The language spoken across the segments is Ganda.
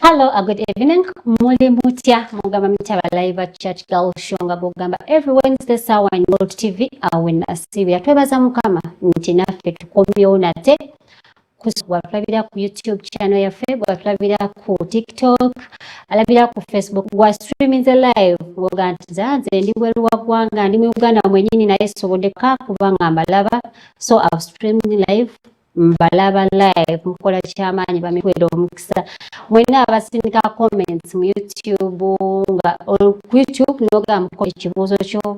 Hello, a good evening. Muli mutya mugamba mutya live church girl show nga gugamba every Wednesday sawa in World TV awena sibya twebaza mukama nti naffe tukomyewo nate watulabira ku YouTube channel yaffe watulabira ku TikTok alabira ku Facebook wa streaming live woga nti zanze ndi bweru wa gwanga ndi mu Uganda mwenyini naye sobodde kubanga mbalaba so I've streaming live mbalaba live mukola kyamaanyi bamikwera omukisa mwena abasindika comments mu YouTube nga YouTube noga mukola ekibuuzo kyo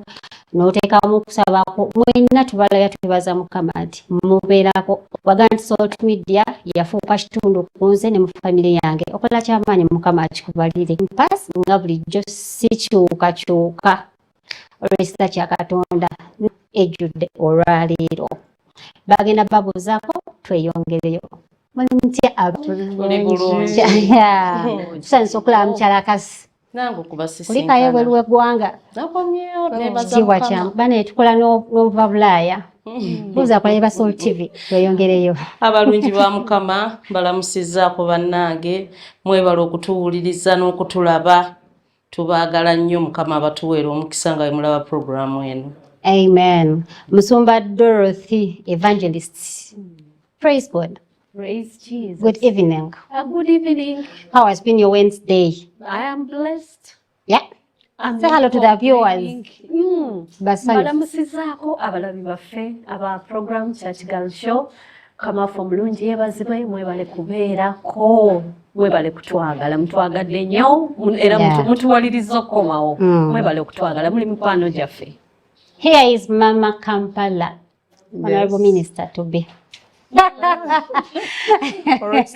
noteekamu kusabako mwena tubalaya tubaza mukama nti mubeerako waga nti Salt Media yafuuka kitundu kunze ne mu family yange okola kyamaanyi mukama akikubalire mpasi nga bulijjo sikyukakyuka olw'ekisa kya Katonda ejjudde olwaleero bagenda babuzaako tweyongereyo mutya abulungi sanso kula mchalakasi nangu kubasisi kulikayo bweru w'eggwanga nakomyeyo kitiibwa kyamu bane tukola n'ova Bulaaya buuza kuleba Salt TV tweyongereyo abalungi ba mukama balamusizzaako bannange mwebala okutuwuliriza n'okutulaba tubaagala nnyo mukama abatuweera omukisa nga mulaba programu eno. Amen. Musumba Dorothy, evangelist. Praise God. Praise Jesus. Good evening. Good evening. How has been your Wednesday? I am blessed. Yeah. Say hello to the viewers. Balamusizzaako abalabi baffe aba program Church Girl Show. Kama from mulungi yebazibwe mwebale kubeerako mwebale kutwagala mutwagadde nnyo era mutuwaliriza okukomawo mwebale okutwagala muli mikwano gyaffe. Here is Mama Kampala, Honorable Minister to be. Praise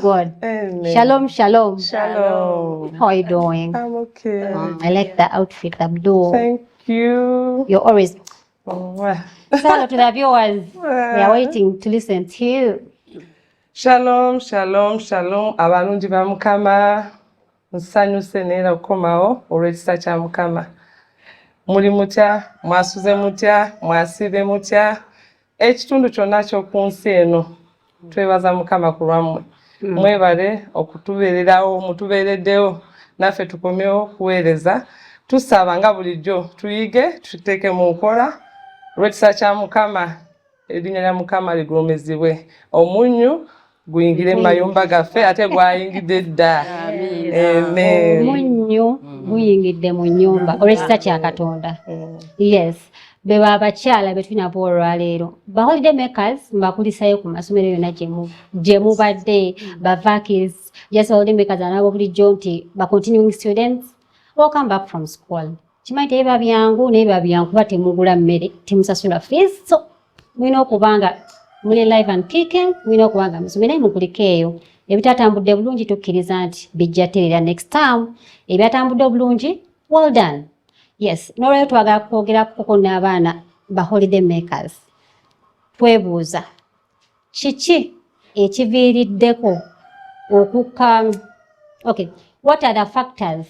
God. Amen. Shalom, shalom. Shalom. How are you doing? I'm okay. I like the outfit, Abdul. Thank you. You're always. Well. Say hello to the viewers. We are waiting to listen to you. Shalom, shalom, shalom. Abalungi ba mukama. Nsanyuse neera okukomawo olw'ekisa kya mukama. Muli mutya, mwasuze mutya, mwasibe mutya. Ekitundu kyonna ky'oku nsi eno twebaza mukama ku lwammwe. Mwebale okutubeererawo mutubeereddewo naffe tukomyewo kuweereza. Tusaba nga bulijjo tuyige tuteeke mu nkola olw'ekisa kya mukama erinnya lya mukama ligulumizibwe. Omunnyu guyingire mu mayumba gaffe ate gwayingidde dda. Amen. Omunnyu guyingidde mu nnyumba olw'ekisa kya Katonda. Yes. Beba abakyala betulina bo olwaleero ba holiday makers mbakulisayo ku masomero yonna gye mubadde ba vacancies just holiday makers anabo bulijjo nti ba continuing students welcome back from school kimanyi teba byangu neba byangu kuba temugula mmere temusasula fees so mulina okubanga muli live and kicking mulina okubanga musomere mukulikeeyo ebitatambudde bulungi tukkiriza nti bijja terera next time ebyatambudde obulungi well done. Yes, n'olwekyo twagala kwogerako n'abaana ba holiday makers. Twebuuza kiki ekiviiriddeko okukka okay, what are the factors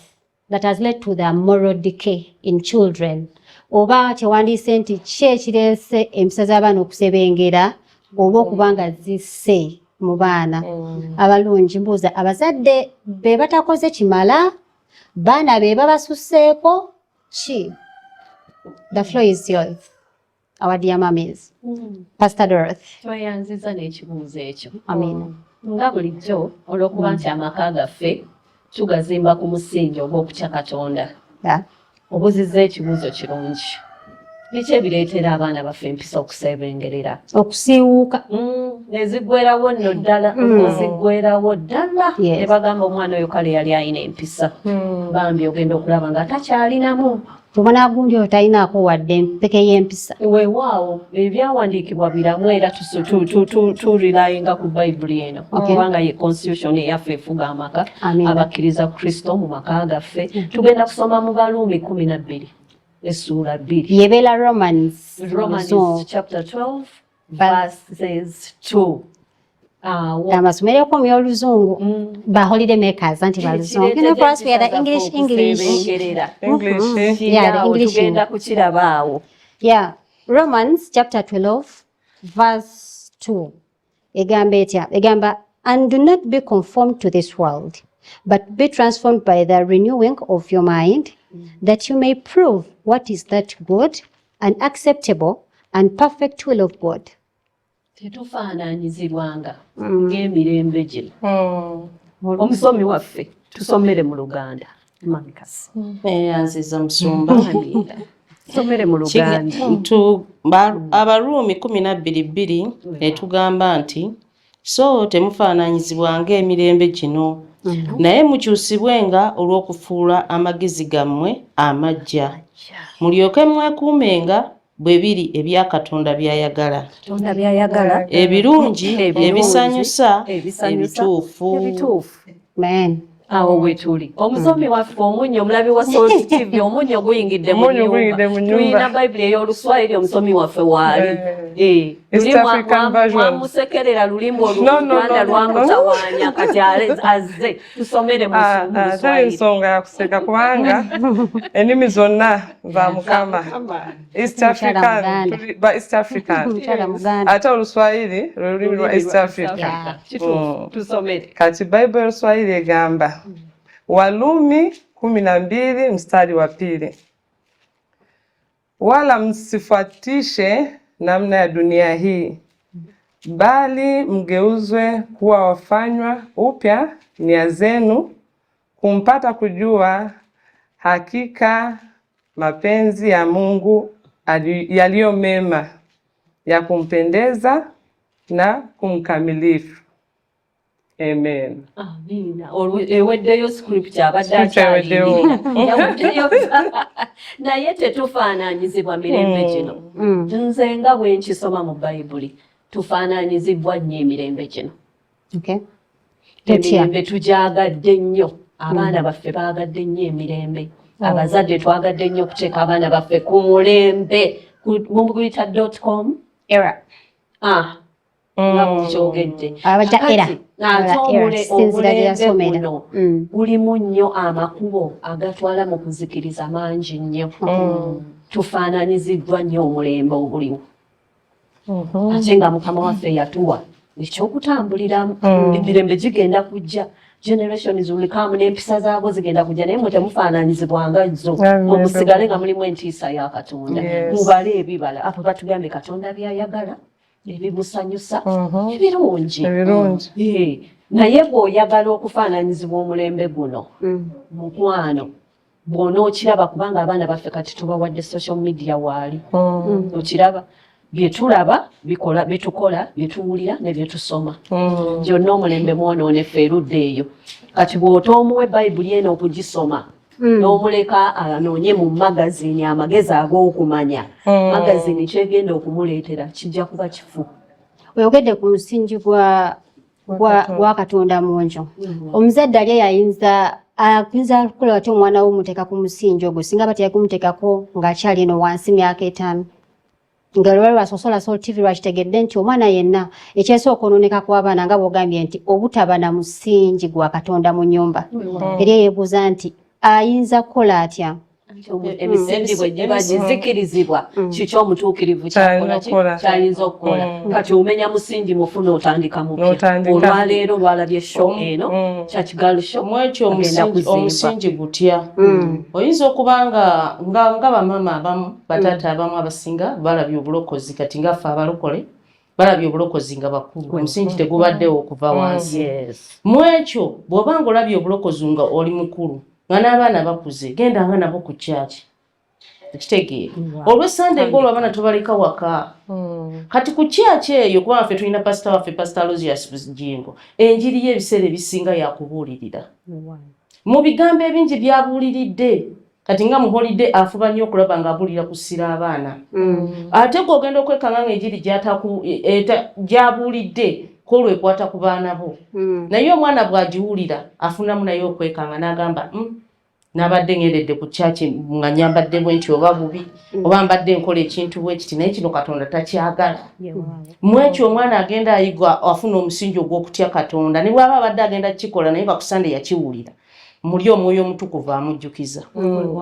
that has led to the moral decay in children? Oba kyewandiise nti ki ekireese empisa z'abaana okusebengera oba okuba nga zisse mu baana abalungi mbuuza abazadde be batakoze kimala baana be babasusseeko She. The floor is yours. Our dear mummies. Pastor Dorothy. Twayanziza n'ekibuuzo ekyo. Amen. Nga bulijjo olw'okuba nti amaka gaffe tugazimba ku musingi ogw'okutya Katonda. Obuzizza ekibuuzo kirungi. Biki ebireetera abaana baffe empisa okusebengerera? Okusiiwuuka. Neziggwerawo nno ddala. Ziggwerawo ddala. Ne bagamba omwana oyo kale yali alina empisa. Bambi ogenda okulaba nga takyalinamu. Tubona gundi oyo talinaako wadde empeke y'empisa. Weewaawo ebyawandiikibwa biramu era turirayinga ku Bayibuli eno. Kubanga ye constitution eyaffe efuga amaka. Abakkiriza Kristo mu maka gaffe. Tugenda kusoma mu Baluumi 12. Esura 2. Yebera Romans chapter 12 verses 2. Amasomero ekomya oluzungu ba holiday makers anti baluzungu. You know, for us we are the English. Yeah, the English. Tugenda kukirabaawo. Yeah, Romans chapter 12 verse 2. Egamba etya? Egamba And do not be conformed to this world, but be transformed by the renewing of your mind, that you may prove what is that good and acceptable and perfect will of God. Tetufaananyizibwanga ng'emirembe gino. Omusomi waffe tusomere mu Luganda. Manikasi. Yanziza Musumba. Tusomere mu Luganda. Abaruumi 12:2 etugamba nti so temufaananyizibwa ng'emirembe gino, naye mukyusibwenga olw'okufuula amagezi gammwe amaggya, mulyoke mwekuumenga bwe biri ebya Katonda by'ayagala, ebirungi, ebisanyusa, ebituufu. Amen. Awo wetuli. Omusomi waffe Omunnyo, omulabi wa Soul TV, Omunnyo guyingidde mu nyumba. Tulina Bayibuli ey'Oluswayiri omusommi waffe waali. Mwamusekerera lulimbo Oluganda lwamutawaanya kati azze tusomere mu Luswayiri. Tali nsonga ya kuseka kubanga ennimi zonna za Mukama. East African. Ate Oluswayiri lwe lulimi lwa East Africa. Tusomere. Kati Bayibuli y'Oluswayiri egamba Walumi 12:2, wala msifuatishe namna ya dunia hii, bali mgeuzwe kuwa wafanywa upya nia zenu, kumpata kujua hakika mapenzi ya Mungu yaliyo mema, ya kumpendeza na kumkamilifu. Amen. Amina. Eweddeyo scripture abadde akyalirira. Naye tetufaananyizibwa mirembe gino. Nze nga bwe nkisoma mu Bayibuli tufaananyizibwa nnyo emirembe gino. Emirembe tugyagadde nnyo. Abaana baffe baagadde nnyo emirembe. Abazadde twagadde nnyo okuteeka abaana baffe ku mulembe. Muguyita.com Era. Nga bukyogedde. Abajja era. Omulembe guno gulimu nnyo amakubo agatwala mu kuzikiriza mangi nnyo. Tufaananyiziddwa nnyo omulembe oguliwo. Ate nga Mukama waffe yatuwa ekyokutambuliramu. Emirembe gigenda kujja. Generations will come n'empisa zaago zigenda kujja, naye mwe temufaananyizibwanga zo. Musigale nga mulimu entiisa ya Katonda. Mubale ebibala. Apo batugambye Katonda by'ayagala. Ebimusanyusa ebirungi. Naye bw'oyagala okufaananyizibwa omulembe guno mukwano bw'onookiraba, kubanga abaana baffe kati tubawadde social media waali. Okiraba bye tulaba bitukola, bye tuwulira ne bye tusoma. Gyonna omulembe mwonoonefu erudde eyo. Kati bw'otoomuwa Bayibuli eno okugisoma n'omuleka anoonye mu magazini amagezi ag'okumanya, magazini kyegenda okumuleetera kijja kuba kifu. Oyogedde ku musingi gwa Katonda munjo. Omuzadde ali ayinza kukola ati omwana we omuteeka ku musingi ogwo singa batya kumuteekako ng'akyali eno wansi myaka 5. Nga lwali lwasosola Soul TV lwakitegedde nti omwana yenna ekyesooka okwonooneka kw'abaana nga bw'ogambye nti obutaba na musingi gwa Katonda mu nnyumba. Era yeebuuza nti ayinza kukola atya? Emisingi bwe giba gizikirizibwa kiki omutuukirivu kyayinza okukola. Kati omenya musingi mufuna otandika mupya. Olwaleero lwalabye show eno Church Show. Mwekyo omusingi gutya. Oyinza okubanga nga bamama abamu bataata abamu abasinga balabye obulokozi, kati nga ffe abalokole balabye obulokozi nga bakulu. Omusingi tegubaddewo okuva wansi. Mwekyo bw'obanga olabye obulokozi nga oli mukulu nga n'abaana bakuze, genda nga nabo ku kyaki. Ekitegeera. Olw'Essande ng'olwo abaana tubaleka waka. Kati ku kyaki eyo kubanga ffe tulina pasita waffe, Pastor Rosius Jingo, enjiri y'ebiseera ebisinga yakubuulirira. Mu bigambo ebingi byabuuliridde. Kati nga mu holiday afuba nnyo okulaba ng'abuulira kusira abaana. Ate gw'ogenda okwekanga ng'enjiri gy'abuulidde kolo ekwata ku baana bo. Naye omwana bw'agiwulira afunamu naye okwekanga n'agamba nabadde ngendedde ku kyaki nga nyambadde bwe nti oba bubi oba mbadde nkola ekintu bwe kiti naye kino Katonda takyagala. Mwekyo omwana agenda ayiga afuna omusingi ogw'okutya Katonda, ne bw'aba abadde agenda kukikola naye nga ku Sande yakiwulira, muli Omwoyo Omutukuvu amujjukiza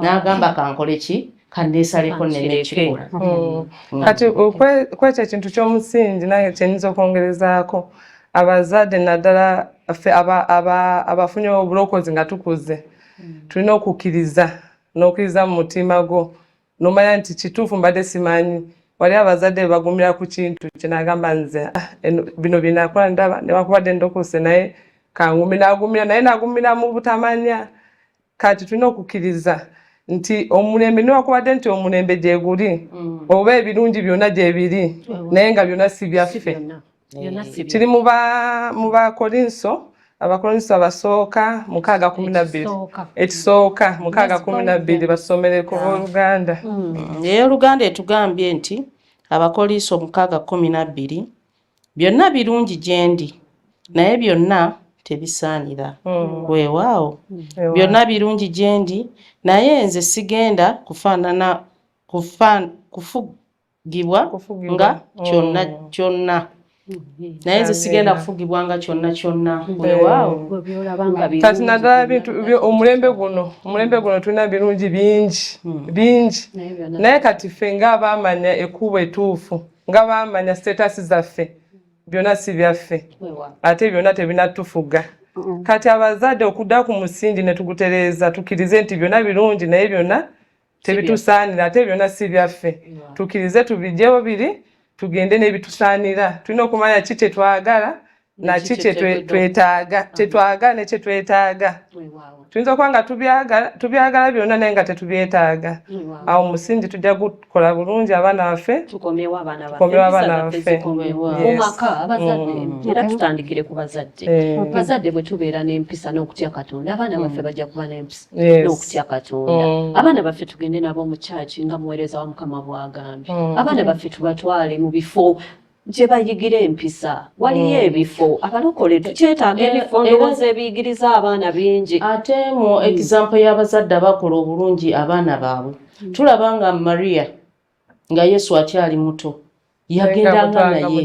n'agamba kankole ki kandeesaleko nekikola. Kati kwekyo ekintu ky'omusingi naye kyenyinza okwongerezaako, abazadde naddala ffe abafunye obulokozi nga tukuze tulina okukkiriza n'okkiriza mu mutima gwo n'omanya nti kituufu mbadde simanyi wali abazadde bagumira ku kintu kyenagamba nze bino binakola ndaba newakubadde ndokose naye kangumi nagumira naye nagumira mu butamanya kati tulina okukkiriza nti omulembe newakubadde nti omulembe gyeguli oba ebirungi byonna gyebiri naye nga byonna si byaffe kiri mu bakolinso abakolinso abasooka 6:12 ekisooka 6:12 basomereko Oluganda Oluganda etugambye nti abakolinso 6:12 byonna birungi gyendi naye byonna tebisaanira weewaawo byonna birungi gyendi naye nze sigenda kufugibwa nga kyonna naye nze sigenda kufugibwa nga kyonna weewaawo kati naddala bintu omulembe guno tulina birungi bingi naye kati ffe nga baamanya ekkubo etuufu nga baamanya status zaffe byonna si byaffe ate byonna tebinatufuga kati abazadde okudda ku musingi ne tugutereeza tukkirize nti byonna birungi naye byonna tebitusaanira ate byonna si byaffe tukkirize tubijjewo biri tugende n'ebitusaanira tulina okumanya ki kyetwagala naki kyetwagala ne kyetwetaaga tuyinza okuba nga tubyagala byonna naye nga tetubyetaaga awo omusingi tujja gukola bulungi abaana baffe tukomyewo abaana baffe mumaka abazadde era tutandikire ku bazadde bwe tubeera n'empisa n'okutya Katonda abaana baffe bajja kuba n'empisa n'okutya Katonda abaana baffe tugende nabo mu kyaki nga muweereza wa Mukama bw'agambye abaana baffe tubatwale mu bifo gye bayigira empisa waliyo ebifo abalokole tukyetaaga ebifo ndowooza ebiyigiriza abaana bingi ate mu example y'abazadde abakola obulungi abaana baabwe tulaba nga Maria nga Yesu akyali muto yagendanga naye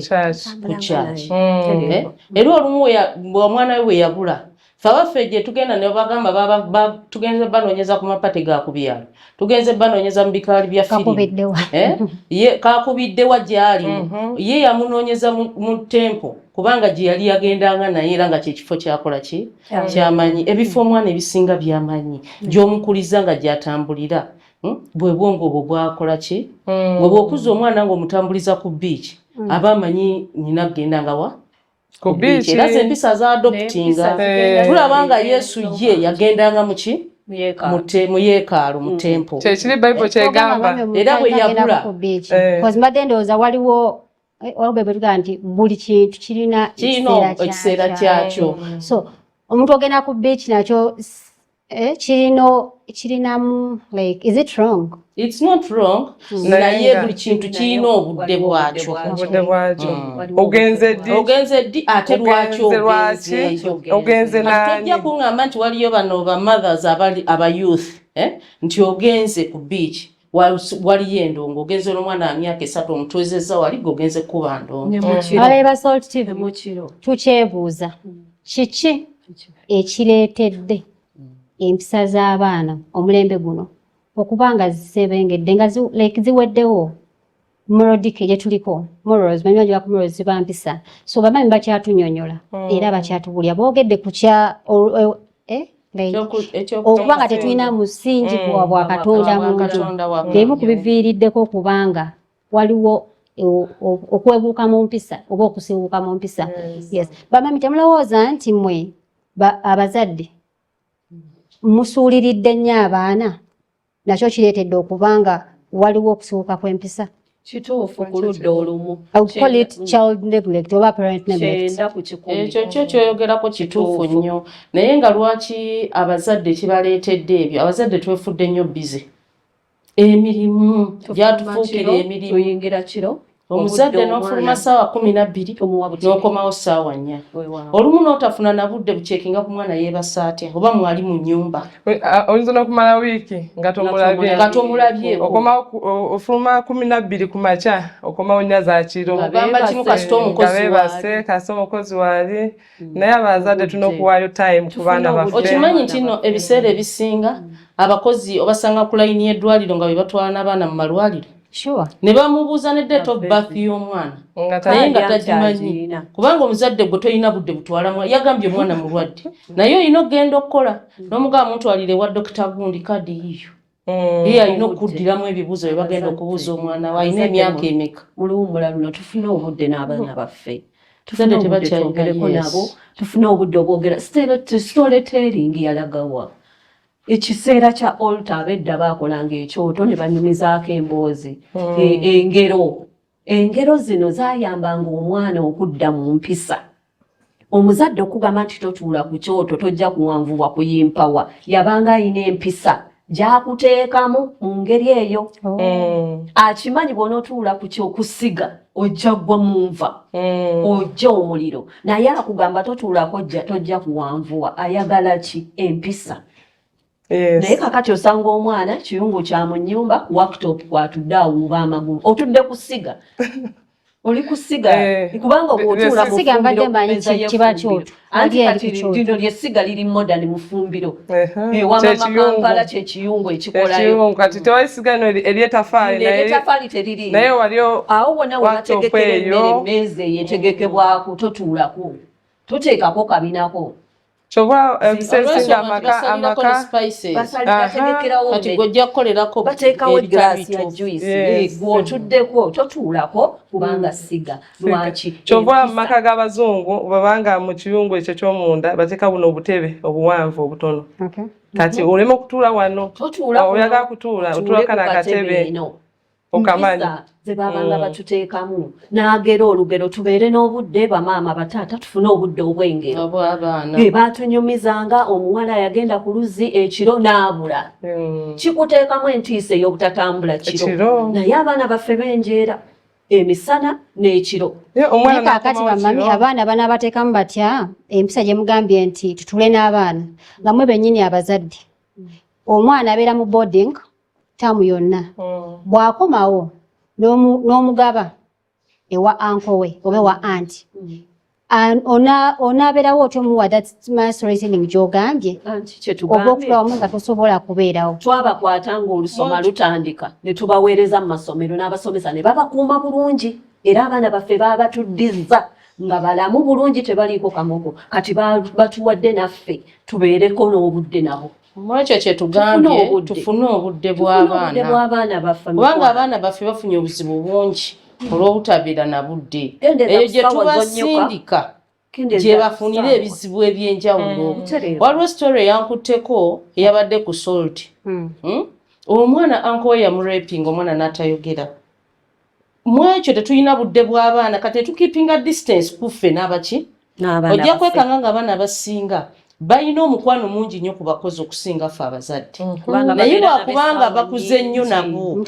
ku kyaki era olumu omwana we bwe yabula fabaffe gye tugenda ne bagamba tugenze banoonyeza ku mapate ga ku byalo tugenze banoonyeza mu bikaali bya firimu kakubiddewa gyali ye yamunoonyeza mu tempo kubanga gye yali yagendanga naye era nga kyekifo kyakola ki kyamanyi ebifo omwana ebisinga byamanyi gy'omukuliza nga gyatambulira bwe bwongo bwo bwakola ki bwe bw'okuza omwana ng'omutambuliza ku biiki aba amanyi nyina kugenda nga wa ku biiki era ze empisa za adoptinga tulaba nga Yesu ye yagendanga mu ki mu yeekaalu mu tempo kyekiri Bible kyegamba era bwe yabula mbadde ndowooza waliwo bwe tugaa nti buli kintu kirina ekiseera kyakyo so omuntu ogenda ku biiki nakyo kirinamu like is it wrong? It's not wrong naye buli kintu kirina obudde bwakyo ogenze ddi ate lwaki ogenze nani tojja kuŋŋamba nti waliyo bano ba mothers aba youth nti ogenze ku beach waliyo endongo ogenze n'omwana wa myaka 3 omutwezezza wali ogenze kuba ndongo abaleba Salt TV tukyebuuza kiki ekireetedde empisa z'abaana omulembe guno okuba nga zisebengedde nga ziweddewo morodike gye tuliko morals banywa gye morals ziba mpisa so bamaami bakyatunyonyola era bakyatubulya boogedde ku kya okuba nga tetulina musingi gwa Katonda mungi ebimu kubiviiriddeko okubanga waliwo okwebuuka mu mpisa oba okusibuuka mu mpisa yes bamaami temulowooza nti mmwe abazadde musuuliridde nnyo abaana nakyo kireetedde okubanga waliwo okusibuuka kw'empisa kituufu ku ludda olumu call it child neglect oba parent neglect ekyo kyo kyoyogerako kituufu nnyo naye nga lwaki abazadde kibaleetedde ebyo abazadde twefudde nnyo bize emirimu gyatufuukira emirimu tuyingira kiro omuzadde n'ofuluma ssaawa 12 n'okomawo ssaawa 4 olumu n'otafuna na budde bucekinga ku mwana yeebasa atya oba mwali mu nnyumba oyinza n'okumala wiiki nga tomulabye ofuluma 12 ku makya okomawo 4 za kiro ogamba kimu kasita omukozi waali naye abazadde tulina okuwaayo time ku baana baffe okimanyi nti no ebiseera ebisinga abakozi obasanga ku layini y'eddwaliro nga bwe batwala n'abaana mu malwaliro Sure. Ne bamubuuza ne date of birth y'omwana naye nga tagimanyi kubanga omuzadde gwe toyina budde butwalamu yagambye omwana mulwadde naye olina okugenda okukola n'omugamba mutwalire wa dokita gundi kadi yiyo ye alina okuddiramu ebibuuzo bye bagenda okubuuza omwana we alina emyaka emeka mu luwummula luno tufune obudde n'abaana baffe tuzadde tebakyayogerako nabo tufune obudde obwogera storytelling yalagawa ekiseera kya olta abedda baakolanga ekyoto ne banyumizaako emboozi engero zino zaayambanga omwana okudda mu mpisa omuzadde okugamba nti totuula ku kyoto tojja kuwanvuwa kuyimpawa yabanga ayina empisa gy'akuteekamu mu ngeri eyo akimanyi bw'onootuula ku kyokusiga ojja gwa mu nva ojja omuliro naye akugamba totuulako tojja kuwanvuwa ayagala ki empisa naye kakati osanga omwana kiyungu kya mu nnyumba worktop kwatudde awuuba amagulu otudde kusiga oli kusiga kubanga bw'otuula mu fumbiro kiba kyoto lino lyessiga liri modern mu fumbiro wamamakampala kyekiyungu ekikolayo kati tewalisiga no eryetafaali teriri naye waliyo awo wonna webategekera emmere emmeeza eyo etegekebwako totuulako toteekako kabinako choba ebisesinga amaka kati gojja kukolerako bateekawo glaasi ya juice gwotuddeko totuulako kubanga siga lwaki choba amaka g'abazungu babanga mu kiyungu ekyo ky'omunda bateeka buno obutebe obuwanvu obutono kati olema okutuula wano oyagala kutuula otuulako n'akatebe okamanyi ze babanga batuteekamu n'agera olugero tubeere n'obudde bamaama bataata tufune obudde obw'engero baatunyumizanga omuwala yagenda ku luzzi ekiro n'abula kikuteekamu entiisa ey'obutatambula kiro naye abaana baffe b'enjeera emisana n'ekiro kakati bamami abaana banaabateekamu batya empisa gye mugambye nti tutule n'abaana nga mwe bennyini abazadde omwana abeera mu boarding taamu yonna bw'akomawo n'omugaba ewa anko we oba ewa anti onaabeerawo otyo muwa that reasoning gy'ogambye oba okulawamu nga tosobola kubeerawo twabakwatanga olusoma lutandika ne tubaweereza mu masomero n'abasomesa ne babakuuma bulungi era abaana baffe baabatuddiza nga balamu bulungi tebaliiko kamogo kati batuwadde naffe tubeereko n'obudde nabo mwekyo kyetugambye tufune obudde bw'abaana kubanga abaana baffe bafunye obuzibu bungi olw'obutabeera na budde eyo gye tubasindika gye bafunira ebizibu eby'enjawulo waliwo story eyankutteko eyabadde ku Salt omwana anko we yamurapinga omwana n'atayogera mwekyo tetulina budde bw'abaana kati tetukeepinga distance kuffe n'abaki ojja kwekanga nga abaana abasinga balina omukwano mungi nnyo ku bakozi okusinga ffe abazadde naye lwakubanga bakuze nnyo nabo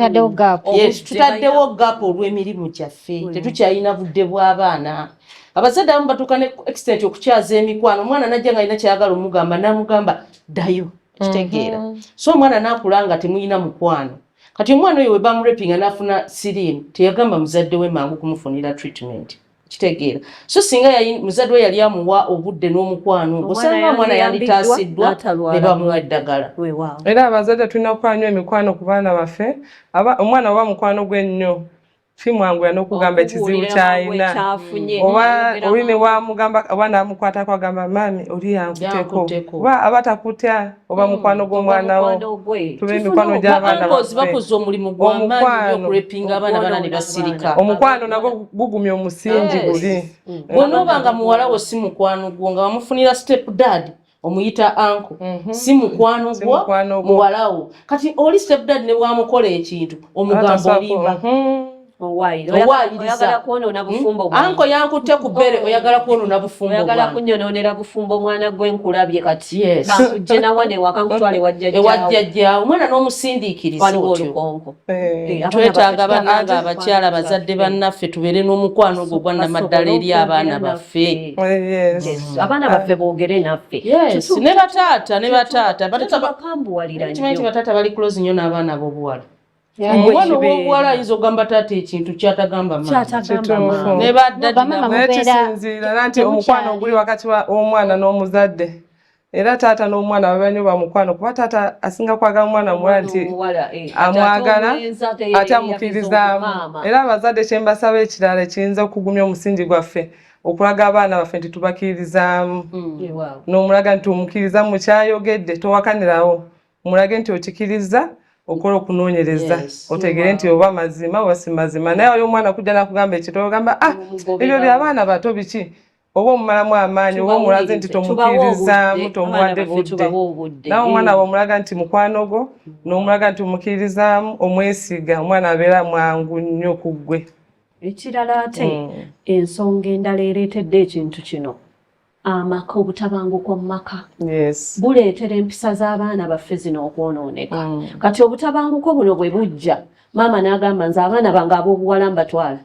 tutaddewo gap olw'emirimu gyaffe tetukyalina budde bw'abaana abazadde abamu batuuka ne extent okukyaza emikwano omwana najja nga alina kyayagala omugamba n'amugamba ddayo kitegeera so omwana n'akula nga temuyina mukwano kati omwana oyo we bamurapinga n'afuna sirimu teyagamba muzadde we mangu kumufunira treatment kitegeera so singa muzadde we yali amuwa obudde n'omukwano osanga omwana yalitaasiddwa ne bamuwa eddagala era abazadde tulina okwanyo emikwano ku baana baffe omwana oba mukwano gwe nnyo simwanguya n'okugamba ekizibu ky'alina oba oli ne wamugamba oba n'amukwatako agamba maami oli yankuteko oba aba takutya oba mukwano gw'omwana wo tube emikwano gy'abaana bakoze omulimu gw'amaanyi okurepinga abaana bana ne basirika omukwano nagwo gugumya omusingi guli bw'onoobanga muwala wo si mukwano gwo nga wamufunira step dad omuyita anko si mukwano gwo muwala wo kati oli step dad ne bwamukola ekintu omugambo olimba oyagala kwonoona bufumbo anko yankutte ku bbere oyagala kwonoona bufumbo oyagala kunyonoonera bufumbo omwana gwe nkulabye kati nakujje nawa newaka nkutwale ewajjajjaawo omwana n'omusindiikiriza otyo twetaaga bannanga abakyala bazadde bannaffe tubeere n'omukwano ogwo gwa namaddala eri abaana baffe abaana baffe boogere naffe ne bataata kimanyi bataata bali close nnyo n'abaana b'obuwala omwana ow'obuwala ayinza okugamba taata ekintu kyatagamba naye kisinziira nti omukwano oguli wakati w'omwana n'omuzadde era taata n'omwana babanyo bamukwano kuba taata asinga kwagala omwana muwala nti amwagala ate amukkiririzaamu. Era abazadde kye mbasaba ekirala ekiyinza okugumya omusingi gwaffe okulaga abaana baffe nti tubakkiririzaamu n'omulaga nti omukkiriza mu kyayogedde towakanirawo mulage nti okikiriza okola okunoonyereza otegere nti oba mazima oba si mazima naye oyo omwana kujja nakugamba ekyo togamba ebyo by'abaana bato biki oba omumalamu amaanyi oba omulaze nti tomukkiririzaamu tomuwadde budde nawe omwana bw'omulaga nti mukwano gwo n'omulaga nti omukkiririzaamu omwesiga omwana abeera mwangu nnyo ku ggwe. Ekirala ate ensonga endala ereetedde ekintu kino amaka obutabanguko mu maka buleetera empisa z'abaana baffe zino okwonooneka. Kati obutabanguko buno bwe bujja maama n'agamba nze abaana bange ab'obuwala mbatwala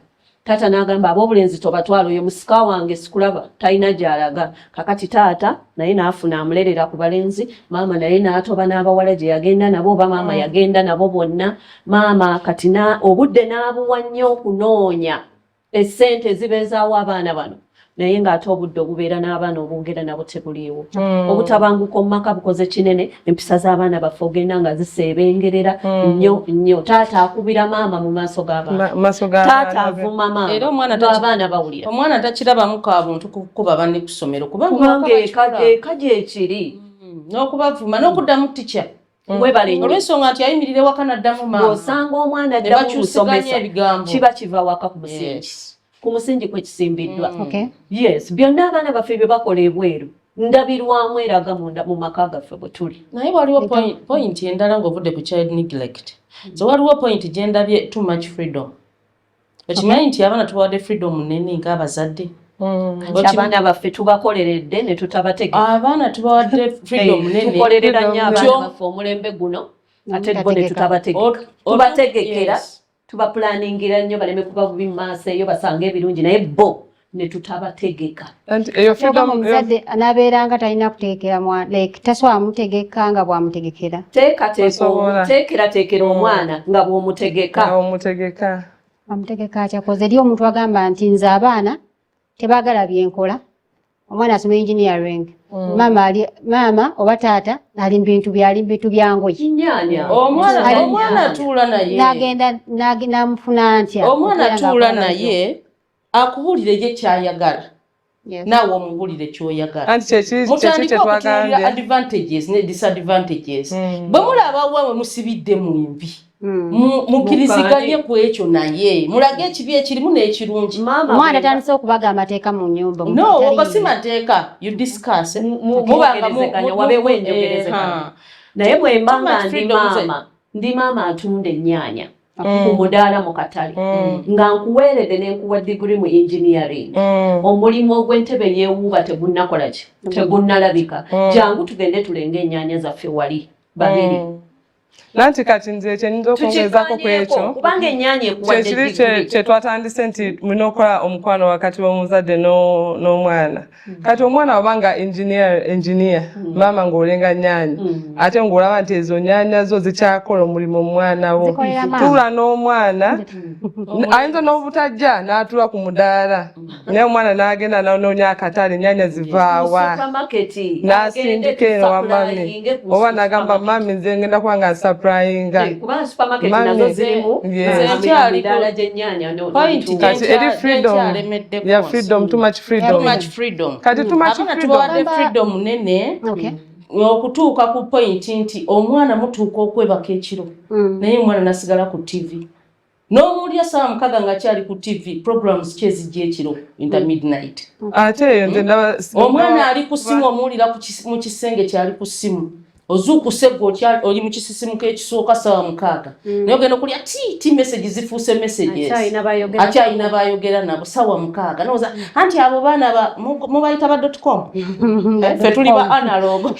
taata n'agamba ab'obulenzi tobatwala oyo musika wange sikulaba talina gy'alaga. Kakati taata naye n'afuna amulerera ku balenzi maama naye n'atoba n'abawala gye yagenda nabo oba maama yagenda nabo bonna maama kati obudde n'abuwa nnyo okunoonya essente ezibeezaawo abaana bano naye ng'ate obudde obubeera n'abaana obwongera nabo tebuliiwo. Obutabanguko mu maka bukoze kinene empisa z'abaana baffe ogenda nga ziseebengerera nnyo nnyo. Taata akubira maama mu maaso g'abaana taata avuma maama abaana bawulira omwana takirabamu ka buntu kukuba banne ku ssomero kubanga eka gyekiri n'okubavuma n'okuddamu tica olw'ensonga nti ayimirire waka n'addamu maama osanga omwana addamu musomesa kiba kiva waka ku musingi ku musingi kwekisimbiddwa. Yes, byonna abaana baffe bye bakola ebweru ndabirwamu eraga mu maka gaffe bwe tuli. Naye waliwo point endala ng'ovudde ku child neglect. So waliwo point gye ndabye too much freedom. Okimanyi nti abaana tubawadde freedom nnene ng'abazadde. Abaana baffe tubakoleredde ne tutabategeka. Abaana tubawadde freedom nnene. Tukolerera nnyo abaana baffe omulembe guno ate bo ne tutabategeka. Tubategekera tubapulaningira nnyo baleme kuba bubi mu maaso eyo basanga ebirungi naye bo ne tutabategeka. Eyo freedom omuzadde anabeeranga talina kuteekera like tasobola mutegeka nga bw'amutegekera. Teekera omwana nga bw'omutegeka. Amutegeka akyakoze eri omuntu agamba nti nze abaana tebaagala byenkola omwana asoma engineering maama oba taata ali mu bintu byangoye omwana atuula naye n'agenda n'amufuna ntya omwana atuula naye akubuulire ye kyayagala naawe omubuulire kyoyagala mutandika okutuulira advantages ne disadvantages bwe mulabawa mwe musibidde mu mbi mukiriziganye ku ekyo naye mulage ekibi ekirimu n'ekirungi. Omwana atandise okubaga amateeka mu nnyumba. No, oba si mateeka you discuss wabeewo enjogerezeganya. Naye bwe mbanga ndi maama atunda ennyaanya ku mudaala mu katale nga nkuweeredde ne nkuwa digiri mu engineering omulimu ogw'entebe yeewuuba tegunnakola ki tegunnalabika jangu tugende tulenge ennyaanya zaffe wali babiri. Nanti kati nze kyenyinza okwongezaako ku ekyo kyekiri kye twatandise nti mulina okukola omukwano wakati w'omuzadde n'omwana. Kati omwana wabanga engineer maama ng'olenga nnyaanya ate ng'olaba nti ezo nnyaanya zo zikyakola omulimu omwana wo tuula n'omwana ayinza n'obutajja n'atuula ku mudaala naye omwana n'agenda n'anoonya akatale ennyaanya zivaawa n'asindika eno wa mami oba n'agamba mami nze ngenda kuba nga nsapurayinga kati eri freedom too much freedom kati too much freedom nene okutuuka ku point nti omwana mutuuka okwebaka ekiro naye omwana nasigala ku TV n'omuwulira ssaawa 6 nga kyali ku TV programs kyezijja ekiro inter midnight ate eyo nze ndaba omwana ali ku simu omuwulira mu kisenge kyali ku simu ozuukuse gwe oli mu kisisimuka ekisooka ssaawa 6 naye ogenda okulya ti message zifuuse messages akyalina bayogera nabo ssaawa 6 noza anti abo baana mubayita ba .com ffe tuli ba analog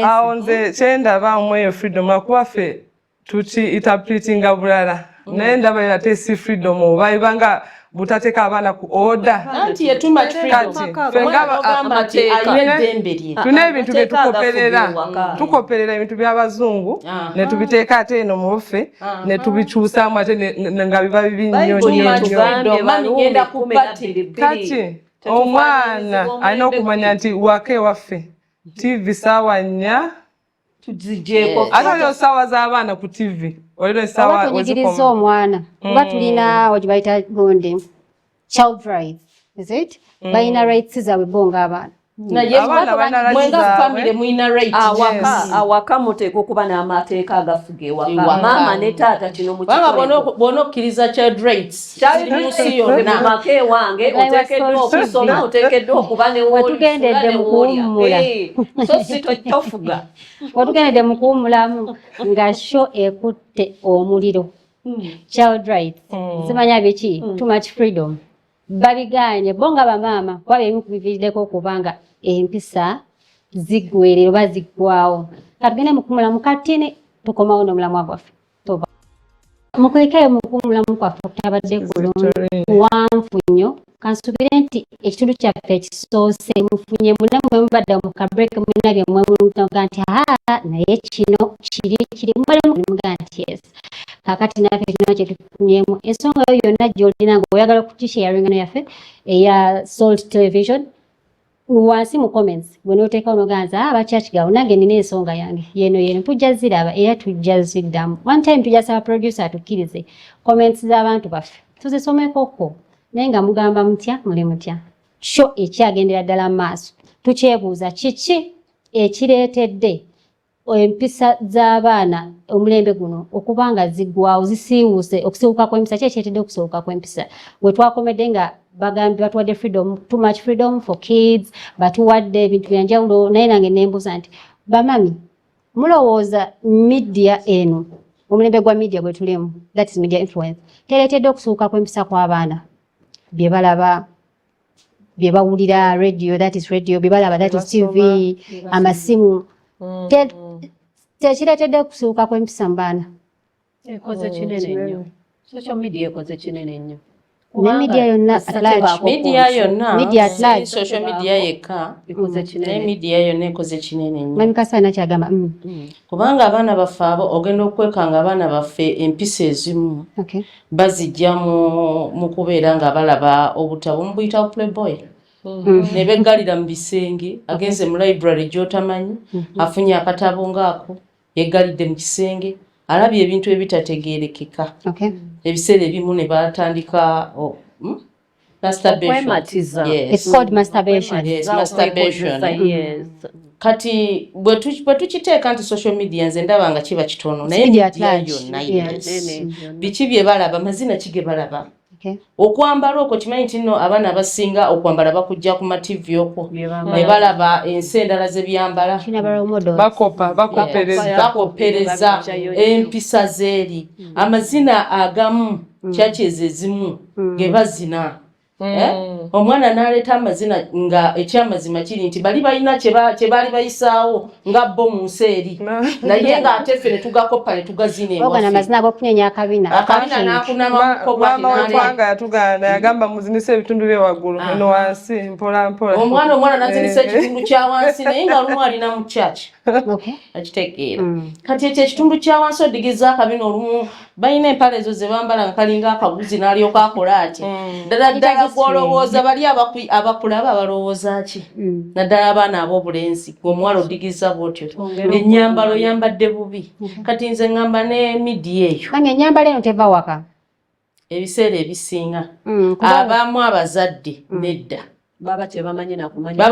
awo nze kyendaba mu eyo freedom akuba ffe tuki interpretinga bulala naye ndaba ate si freedom oba ibanga butateka abaana ku order anti ye too much freedom tuna ebintu bye tukoperera ebintu by'abazungu ne tubiteeka ate eno mu ffe ne tubikyusaamu ate nga biba bibi nnyo nnyo nnyo. omwana alina okumanya nti wake waffe TV saawa 4 tuzijeeko ate olio saawa z'abaana ku TV olio saawa ozikoma omwana kuba tulina wegibayita gundi child rights is it balina rights zaabwe bonga abaana awaka muteeka okuba n'amateeka agafuga ewaka maama ne taata kino bw'ona okkiriza child rights munsi yonna maka ewange oteekeddwa okusoma oteekeddwa okuba netugendedde mu kuwummula so si tofuga wetugendedde mu kuwummulamu nga sho ekutte omuliro child rights zimanya biki too much freedom babiganye bonga bamaama kuba ebimu kubiviiriddeko okubanga empisa ziggwerera oba ziggwawo katugende mukumulamu katini tukomawo n'omulamwa gwaffe mukulekayo mukumulamu kwaffe okutabadde bulungi kuwanvu nnyo kansubire nti ekitundu kyaffe ekisoose mufunye munemwe mubadde mu kabrek mulina byemmwe muluga nti naye kino kiri muga nti yes kakati naffe tulina kyetufunyemu ensonga yo yonna gy'olina nga oyagala okugisharingano yaffe eya Salt Television wansi mu comments bw'onooteekawo n'oganza bakyakigawo nange nina ensonga yange yeno tujja ziraba era tujja ziddamu one time tujja saba producer atukkirize comments z'abantu baffe tuzisomekoko naye nga mugamba mutya muli mutya kyo ekyagendera ddala mu maaso tukyebuuza kiki ekireetedde empisa z'abaana omulembe guno okubanga ziggwawo zisiiwuse okusiiwuka kw'empisa ki ekireetedde okusiiwuka kw'empisa we twakomedde nga bagambye batuwadde freedom too much freedom for kids batuwadde ebintu byanjawulo naye nange nembuuza nti bamami mulowooza media eno omulembe gwa media gwe tulimu that is media influence tereetedde okusiiwuka kw'empisa kw'abaana bye balaba bye bawulira radio that is radio bye balaba that is TV amasimu tekireetedde okusiiwuka kw'empisa mu baana ekoze kinene nnyo social media ekoze kinene nnyo ne media yonna at large social media yekka ne media yonna ekoze kinene nnyo mami Kasaana kyagamba kubanga abaana baffe abo ogenda okwekanga abaana baffe empisa ezimu bazijja mu kubeera nga balaba obutabo mubuyita Playboy ne beggalira mu bisenge agenze mu library gy'otamanyi afunye akatabo ng'ako yeggalidde mu kisenge alabye ebintu ebitategeerekeka ebiseera ebimu ne batandika kati bwe tukiteeka nti social media nze ndaba nga kiba kitono naye media yonna biki bye balaba mazina kige balaba okwambala okwo kimanyi nti nno abaana abasinga okwambala bakujja ku mativi okwo ne balaba ensi endala ze byambala bakopereza empisa zeeri amazina agamu kyakyezo ezimu ge bazina omwana n'aleeta amazina nga ekyamazima kiri nti bali balina kye baali bayisaawo nga bo mu nsi eri naye ng'ate ffe ne tugakopa ne tugazina amazina ag'okunyenya akabina wetwanga yatugana yagamba muzinisa ebitundu byewaggulu eno wansi mpolampola omwana nazinisa ekitundu kya wansi naye nga olumu alina mu kyaki akitegeera kati ekyo ekitundu kya wansi odigiza akabina olumu balina empale ezo ze bambala nga kalinga akaguzi n'alyoka akola ati ddala gw'olowooza bali abakulaba balowooza ki naddala abaana ab'obulenzi omuwala odigiza bwotyo ennyambalo yambadde bubi kati nze ngamba ne midiya eyo ennyambalo eno teva waka ebiseera ebisinga abamu abazadde nedda baba tebamanyi nakumanya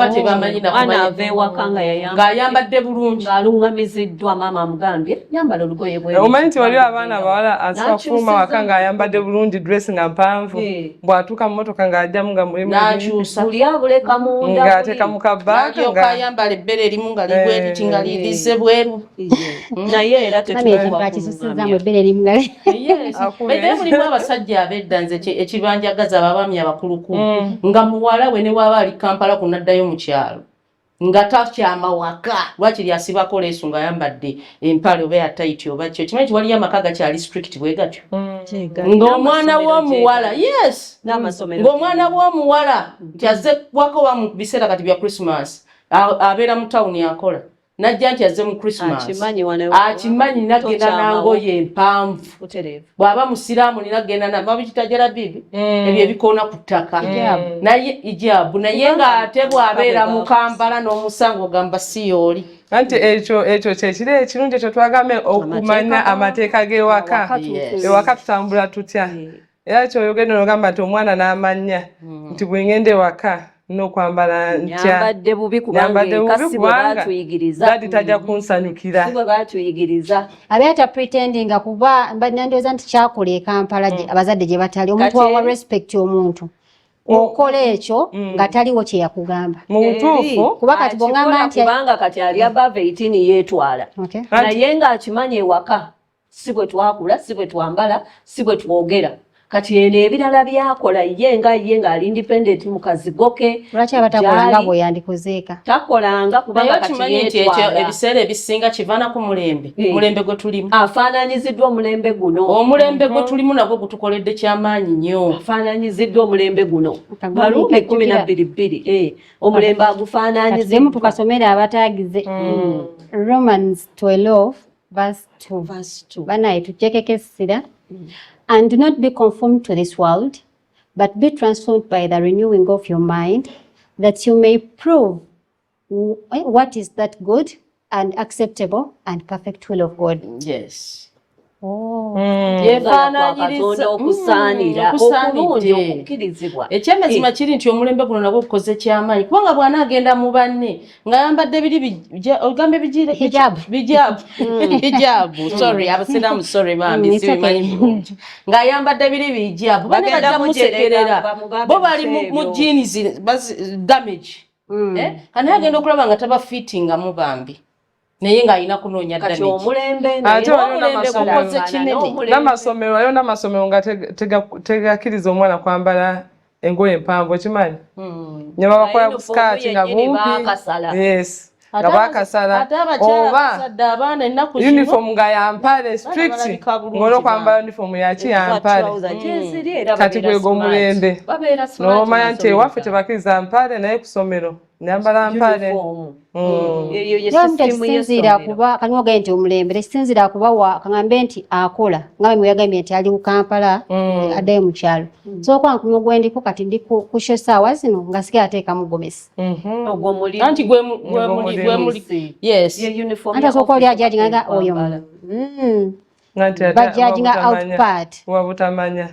mwana ava ewaka ng'ayambadde bulungi ng'alungamiziddwa maama amugambye yambala olugoye omanyi nti waliwo abaana bawala asobola kufuluma waka ng'ayambadde bulungi dress nga mpanvu bw'atuuka mu motoka ng'ajjamu nga mulimu n'akyusa buli abuleka munda ng'ateeka mu kabbaaka nga ayambala ebbere erimu nga ligweriti nga lirize bweru naye era tetubakisusizaamu ebbere erimu nga naye mulimu abasajja ab'edda nze ekibanjagaza ababaami abakuluku nga muwala we ne waba ali Kampala kunaddayo mu kyalo nga takyama waka lwakiri asibako leesu ng'ayambadde empale oba ya taiti oba kyo kimanyi waliyo amaka gakyali strict bwe gatyo ng'omwana w'omuwala ng'omwana w'omuwala nti azze waka oba mu biseera kati bya Christmas abeera mu tawuni akola najja nti azze mu Christmas akimanyi nagenda nangoye empanvu bw'aba musiraamu ninagenda nababikitagera bibi ebyo ebikoona ku ttaka naye ijabu naye ng'ate bw'abeera mu Kampala n'omusango gamba si yooli anti ekyo kyekiro ekirungi ekyo twagambye okumanya amateeka g'ewaka ewaka tutambula tutya era kyoyogenda n'ogamba nti omwana n'amanya nti bwe ngenda ewaka n'okwambala ntya nyambadde bubi kubanga kasi bwe batuyigiriza dadi tajja kunsanyukira si bwe batuyigiriza abeeta pretendinga kuba nandowooza nti kyakola e Kampala abazadde gye batali omuntu awa respect omuntu okola ekyo nga taliwo kye yakugamba mu butuufu kuba kati bw'ongamba nti kubanga kati ali above 18 yeetwala naye ng'akimanya ewaka si bwe twakula si bwe twambala si bwe twogera kati eno ebirala byakola ye ng'ali independent mu kazigo ke lwaki abatakolanga bwe yandikozeeka takolanga kubanga kati yeetwala ebiseera ebisinga kivaana ku mulembe gwe tulimu afaananyiziddwa omulembe guno omulembe gwe tulimu nagwo gutukoledde kyamaanyi nnyo afaananyiziddwa omulembe guno Baluumi 12 omulembe agufaananyiziddwa tukasomere abataagize Romans 12 verse 2 banaye tukyekeko essira and do not be conformed to this world, but be transformed by the renewing of your mind, that you may prove what is that good and acceptable and perfect will of God. Yes. Katonda okusaanira okulungi okukkirizibwa ekyamazima kiri nti omulembe guno nagwo gukoze kyamaanyi kubanga bw'anaagenda mu banne ng'ayambadde biri ogambe bijabu sorry abasiraamu sorry bambi sibimanyi bulungi ng'ayambadde biri bijabu bane bajja musekerera bo bali mu jeans damage kanaye agenda okulaba nga taba fittingamu bambi naye ng'alina kunoonya kati omulembe n'amasomero ayo n'amasomero nga tegakkiriza omwana kwambala engoye empanvu okimanyi nyama bakola ku sikaati nga bumpi yes nga bakasala oba uniform nga yampale strict ng'olwo kwambala uniform yaki yampale kati gwego omulembe n'omanya nti ewaffe tebakkiriza mpale naye ku ssomero nyambala mpale tekisinziira kuba kanywa gaye nti omulembe tekisinziira kuba kaŋambe nti akola nga bwe yagambye nti ali mu Kampala addayo mu kyalo sooka nkunywa gwendiko kati ndi ku sho essaawa zino nga sikira ateekamu gomesi anti gwe muli yes anti asooka oli ajaji nga oyo bajajinga outpart wabutamanya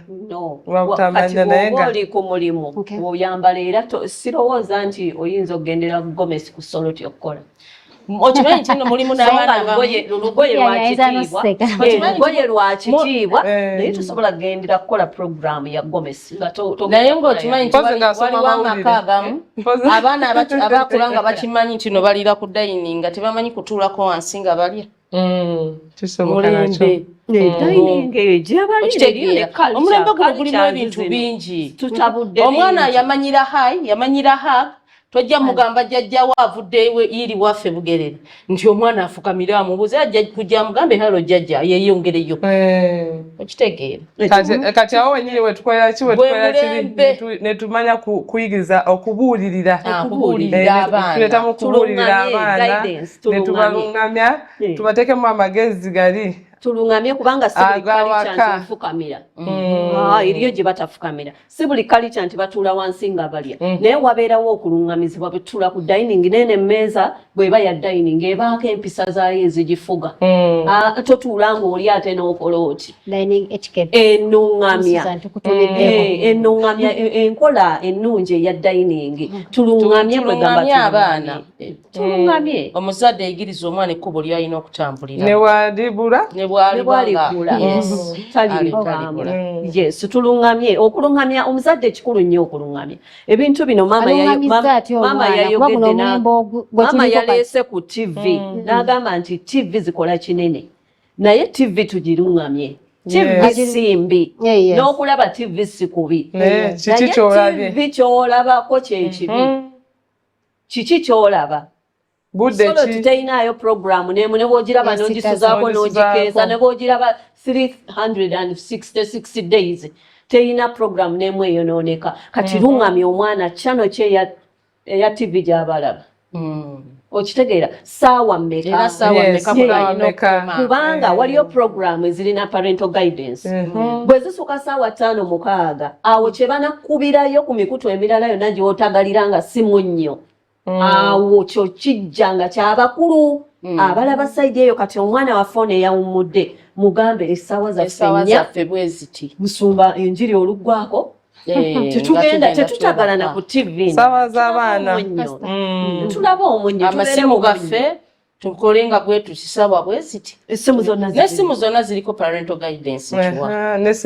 naye nga oli ku mulimu oyambala era sirowooza nti oyinza okugendera gomesi ku ssolo tyokkola okimanyi nti no mulimu n'abaana lugoye lwa kitiibwa naye tosobola kugendera kukola programu ya gomesi naye ng'okimanyi nti waliwo amaka agamu abaana abakula nga bakimanyi nti no balira ku dayiningi nga tebamanyi kutuulako wansi nga balya mulembe omulembe guno gulimu ebintu bingi omwana yamanyira hag tojja mugamba jjajjawo avuddeyo iri waffe Bugerere nti omwana afukamira amubuuza ajja kujja mugambe halo jjajja yeeyongereyo okitegeera kati awo wenyini wetukolera kiri netumanya kuyigiriza okubuulirira tuletamu kubuulirira abaana netubalungamya tubateekemu amagezi gali tulungamye kubanga si buli kalicha nfukamira iriyo gye batafukamira si buli kalicha nti batuula wansi nga balya naye wabeerawo okulungamizibwa bwe tutuula ku dining nene emmeeza bw'eba ya dining ebaako empisa zaayo ezigifuga totuula ng'oli ate n'okola oti ennungamya enkola ennungi eya dining tulungamye bwegamba abaana tulungamye omuzadde ayigiriza omwana ekkubo ly'alina okutambulira newadibula yes tulungamye okulungamya omuzadde kikulu nnyo okulungamya ebintu bino mama yayogedde mama yaleese ku TV n'agamba nti TV zikola kinene naye TV tugirungamye TV simbi n'okulaba TV si kubi naye TV kyolabako kyekibi kiki kyolaba solo tutayinaayo programu nemu ne bw'ogiraba n'ogisuzaako n'ogikeeza ne bw'ogiraba 366 days teyina programu n'emu eyonooneka kati lungamya omwana channel kye eya TV gy'abalaba okitegeera saawa mmeka kubanga waliyo program ezirina parental guidance bwe zisuka saawa 5-6 awo kye banakubirayo ku mikutu emirala yonna gy'otagalira nga si munnyo awo kyo kijja nga kyabakulu abalaba sayidi eyo kati omwana waffe ono eyawummudde mugambe essaawa zaffe bweziti musumba enjiri oluggwako tetutagala na ku TV sawa z'abaana tulaba omunyo amasimu gaffe tukolenga kwetu kisawa bweziti n'essimu zonna ziriko parental guidance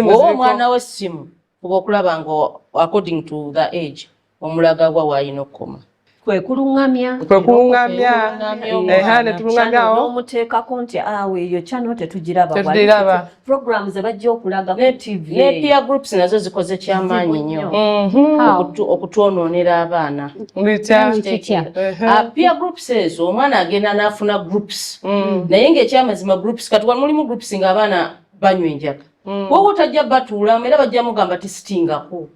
omwana w'essimu oba okulaba nga according to the age omulaga gwa wayina okukoma kwekuluŋŋamya n'omuteekako nti awo eyo kyano tetugiraba program ze bajja okulaga ku TV ne peer groups nazo zikoze kyamaanyi nnyo okutwonoonera abaana peer groups ezo omwana agenda n'afuna groups naye ng'ekyamazima groups kati mulimu groups ng'abaana banywa enjaga wowe otajja batuulamu era bajja mugamba tesitingako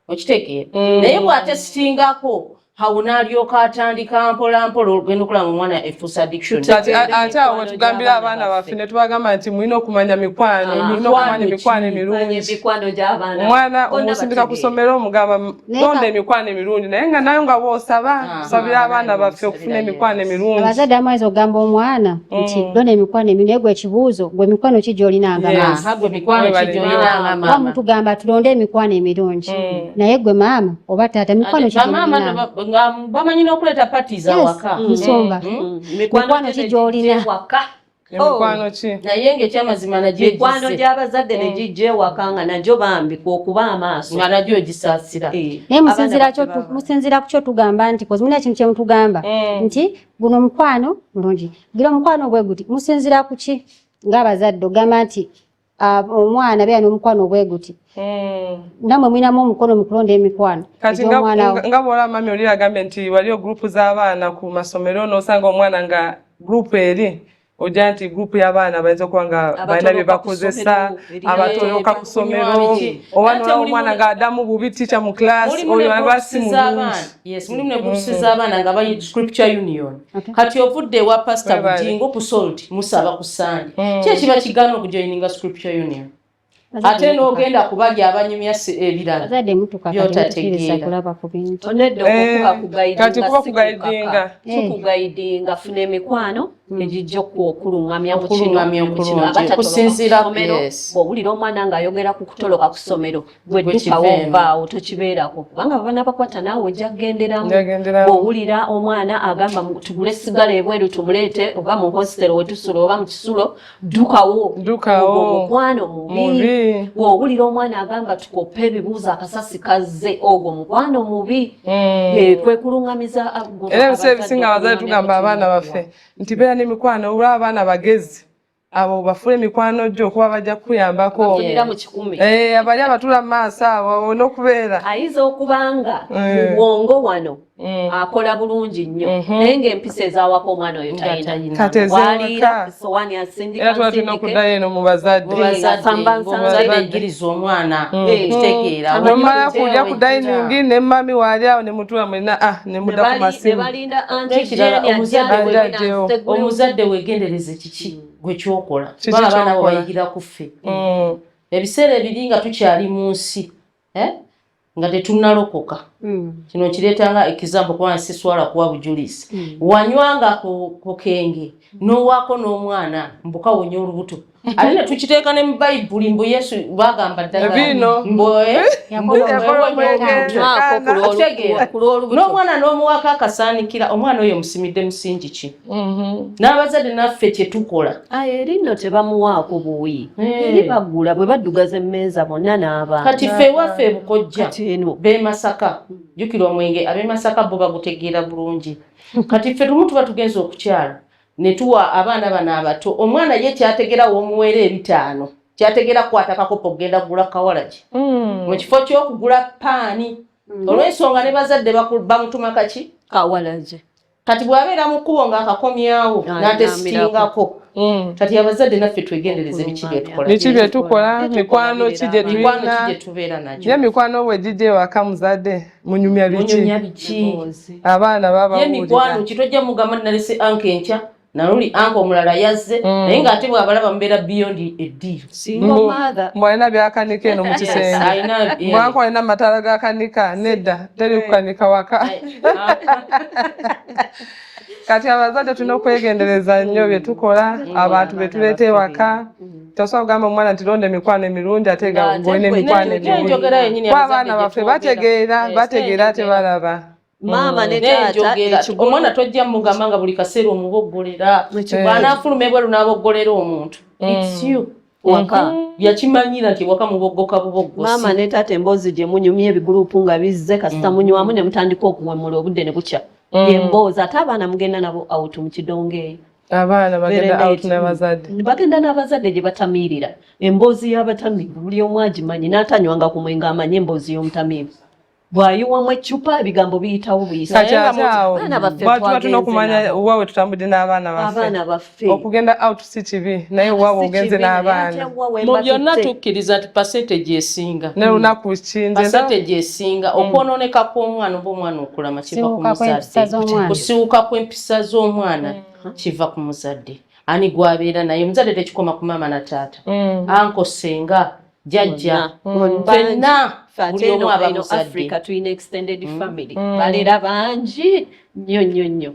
okitegeera naye bw'atesitingako hawo n'alyoka atandika mpolampola olugendo okulaba omwana efuusa addiction ate awo tugambira abaana baffe ne tubagamba nti mulina okumanya mikwano mulina okumanya emikwano emirungi omwana omusindika ku ssomero omugamba londa emikwano emirungi naye nga nayo nga bw'osaba tusabira abaana baffe okufuna emikwano emirungi abazadde amwezi ogamba omwana nti londa emikwano emirungi naye gwe ekibuuzo gwe mikwano ki gy'olinanga maama mutugamba tulonde emikwano emirungi naye gwe maama oba taata mikwano ki gy'olinanga nga bamanyi n'okuleeta parties awaka nsonga mikwano ki gy'olina emikwano ki naye ng'ekyamazima nagyo mikwano gy'abazadde ne gijja ewaka nga nagyo bambika okuba amaaso nga nagyo egisaasira naye musinziira ku kyo tugamba nti kozi mulina ekintu kye mutugamba nti guno mukwano mulungi gira omukwano gwe guti musinziira ku ki ng'abazadde ogamba nti omwana beera n'omukwano bwe guti namwe mwinamu omukono mu kulonda emikwano kati nga bw'olaba mami oli agambe nti waliyo gurupu z'abaana ku masomero n'osanga omwana nga gurupu eri ojja nti gurupu y'abaana bayinza okuba nga balina bye bakozesa abatoloka ku ssomero oba n'olaba omwana ng'addamu bubi tica mu class oyo aba si mulungi mulimu ne gurupu z'abaana nga bali scripture union kati ovudde ewa pastor Bujingo ku Salt musaba ku Sande ki ekiba kigaana okujoininga scripture union ate n'ogenda kubalya abanyumya ebirala byotategeera kati kuba kugaidinga tukugaidinga funa emikwano egijja okuluŋŋamya okusinziira bw'owulira omwana ng'ayogera ku kutoloka ku ssomero bw'eddukawo ovaawo tokibeerako kubanga babaana bakwata naawe ojja kugenderamu bw'owulira omwana agamba tugule sigala ebweru tumuleete oba mu hositero wetusula oba mu kisulo ddukawo omukwano mubi bw'owulira omwana agamba tukoppe ebibuuzo akasasi kazze ogwo mukwano mubi kwekuluŋŋamiza era ebiseera ebisinga abazadde tugamba abaana baffe nti beera n'emikwano olwa abaana bagezi abo bafule emikwano gyo okuba bajja kukuyambako abali abatula mu maaso abo n'okubeera ayinza okubanga mu bwongo wano akola bulungi nnyo naye ng'empisa ezawako omwana oyo talina sowaani era tuba tulina okuddayo eno mu bazadde eggiriza omwana kitegeera nomala kulya ku dayiningi ne mami waali awo ne mutula mwena ne mudda ku masimu omuzadde weegendereze kiki gwe kyokola abaana bo bayigira ku ffe ebiseera ebiri nga tukyali mu nsi nga tetunnalokoka kino kireetanga ekizampo kuba nsiswala kuwa bujulizi wanywanga ku kenge n'owaako n'omwana mbukawonya olubuto ate ne tukiteeka ne mu bayibuli mbu yesu bagamba ddala n'omwana n'omuwaako akasaanikira omwana oyo musimidde musingi ki n'abazadde naffe kye tukola eri nno tebamuwaako buwi eri bagula bwe baddugaza emmeeza bonna n'abaana kati ffe ewaffe ebukojja b'emasaka jjukira omwenge ab'emasaka bo bagutegeera bulungi kati ffe tumu tuba tugenza okukyala ne tuwa abaana bano abato omwana ye kyategera w'omuweera 5 kyategera kukwata kakopo kugenda kugula kawalagi mu kifo ky'okugula paani olw'ensonga ne bazadde bamutuma kaki kawalagi kati bw'abeera mu kkubo ng'akakomyawo n'atesitingako kati abazadde naffe twegendereze biki byetukola biki byetukola mikwano ki gye tulina tubeera nagyo ye mikwano bwe gijja ewaka muzadde munyumya biki abaana ye mikwano kitojja mugamba nalese anke enkya naluli anke omulala yazze naye ng'ate bw'abalaba mubeera beyond eddiiro mbwalina byakanika eno mu kisenge bwanko alina amataala gakanika nedda teri kukanika waka kati abazadde tulina okwegendereza nnyo bye tukola abantu be tuleeta ewaka tosobola kugamba omwana nti londa emikwano emirungi ate ng'olina emikwano emirungi kuba abaana baffe bategeera tebalaba Mama ne taata omwana tojja mugamba nga buli kaseera omuboggolera bw'anaafuluma ebweru n'aboggolera omuntu it's you waka yakimanyira nti waka muboggoka buboggosi mama ne taata emboozi gye munyumya ebigurupu nga bizze kasita munywamu ne mutandika okuwemula obudde ne bukya emboozi ate abaana mugenda nabo out mu kidongeeyo abaana bagenda out n'abazadde bagenda n'abazadde gye batamiirira emboozi y'abatamiivu buli omu agimanyi n'atanywanga ku mwenga amanyi emboozi y'omutamiivu bwayiwamu eccupa ebigambo biyitawo buyisatuba tulina okumanya waawe tutambudde n'abaana baffe okugenda out si kibi naye waawe ogenze n'abaana mu byonna tukkiriza nti percentage esinga n'olunaku percentage esinga okwonooneka kw'omwana oba omwana okulama kiva ku muzadde kusibuka kw'empisa z'omwana kiva ku muzadde ani gwabeera naye omuzadde tekikoma ku maama na taata anko senga jajja fenna buli omu aba muzadde Africa tuyina extended family balera bangi nnyo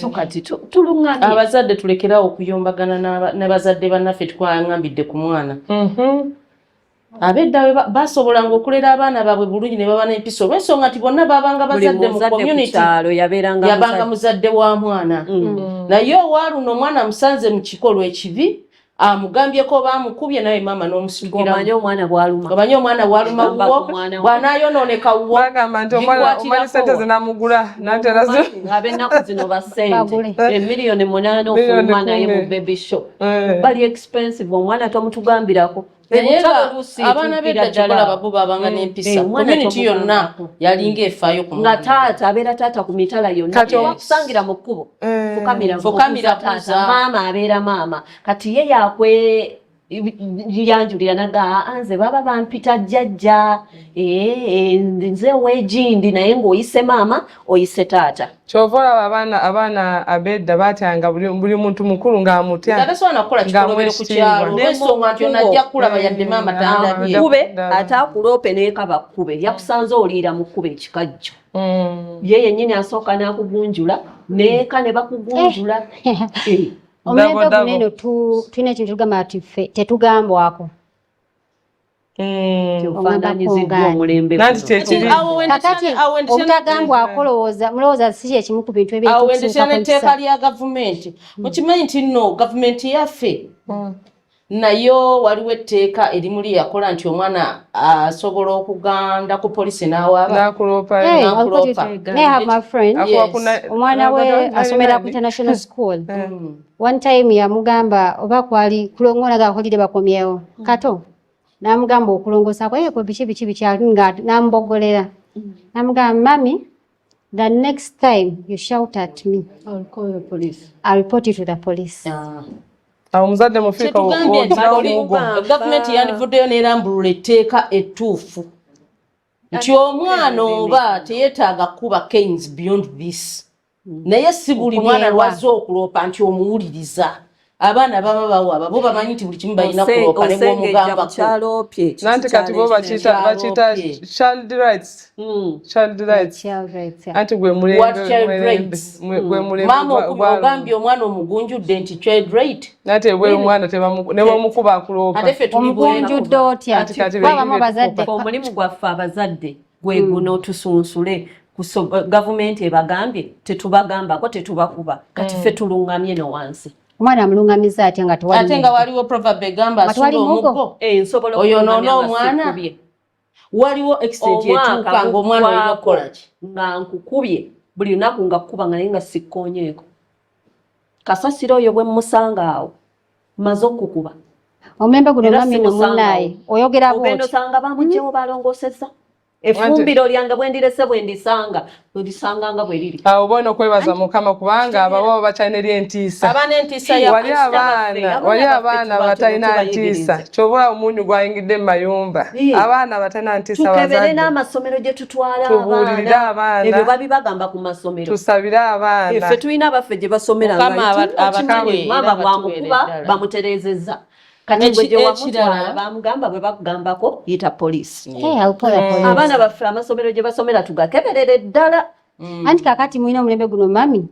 so kati tulungana abazadde tulekerawo okuyombagana ne bazadde bannaffe twangambidde ku mwana abedda basobolanga okulera abaana baabwe bulungi ne baba n'empisa olw'ensonga nti bonna babanga bazadde mu community yabanga muzadde wa mwana naye owaaluno omwana musanze mu kikolwa ekibi amugambyeko bamukubye naye mama n'omusikira omanyi omwana bwaluma bw'anaayonooneka wo bagamba nti omwana sente zinamugula ab'ennaku zino basente emiliyoni 8 ofuluma naye mu baby shop bali expensive omwana tomutugambirako abaana bedda kikolaba bo babanga n'empisa community yonna yalinga efaayo ku nga taata abeera taata ku mitala yonna wakusangira mu kkubo fukamira maama abeera maama kati ye yakwe yanjulira naga anze baba bampita jjajja nze weegindi naye ng'oyise maama oyise taata kyova olaba abaana abedda batyanga buli muntu mukulu ng'amutya tasobola nakukola kikolobero ku kyalo n'ensonga nti ono ajja kulaba yadde maama tandabye kube ate akuloope n'ekaba kkube yakusanze oliira mu kkuba ekikajjo ye yennyini asooka n'akugunjula n'eka ne bakugunjula omulembe guneno tulina ekintu tugamba nti ffe tetugambwako kakati obutagambwako mulowooza si ky'ekimu ku bintu ebyeteeka lya gavumenti mukimanyi nti nno gavumenti yaffe nayo waliwo etteeka erimu lyeyakola nti omwana asobola okuganda ku polisi n'awaaba omwana we asomera ku international school one time yamugamba oba kwali kulongonaga akolire bakomyewo kato namugamba okulongosa kweko biki bikyalinga namubogolera namugamba mami the next time you shout at me I'll call the police. I'll report you to the police. Omuzadde mufiika gavumenti yandivuddeyo n'erambulula etteeka ettuufu nti omwana oba teyeetaaga kuba canes beyond this naye si buli mwana lwazze okuloopa nti omuwuliriza abaana baba bawaaba bo bamanyi nti buli kimu balina kuloopa ne bw'omugambako nanti kati bo bakiyita child rights anti gwe mulembe maama ogambye omwana omugunjudde nti child right nate ebweru omwana ne bamukuba akuloopa omugunjudde otya babamu bazadde omulimu gwaffe abazadde gwe guno tusunsule gavumenti ebagambye tetubagambako tetubakuba kati ffe tulungamye no wansi omwana amulungamiza atya nga tewali ate nga waliwo proverb egamba asula omuggo oyonoona omwana waliwo extent etuuka ng'omwana olina okukola ki nga nkukubye buli lunaku nga kukuba nga naye nga sikkoonyeeko kasasiro oyo bwe mmusanga awo maze okukuba omulembe guno mwami no munnaye oyogera bw'oti ogenda osanga bamugyewo balongoseza Efumbiro lyanga bwendirese bwendisanga nga bweriri. Awo bona okwebaza Mukama kubanga abawo bakyalina eryentiisa. Abana entiisa ya wali abaana batalina ntiisa. Kyobula omunyu gwayingidde mu mayumba. Abaana batalina ntiisa bazadde. Tukebere n'amasomero gye tutwala tubuulire abaana. Ebyo babibagamba ku masomero. Tusabire abaana. Ffe tulina abaffe gye basomera mama bwamukuba bamuterezezza. Kati gwe wamutwala bamugamba bwe bakugambako yita poliisi. Abaana baffe amasomero gye basomera tugakeberere ddala. Anti kakati mulina omulembe guno mami.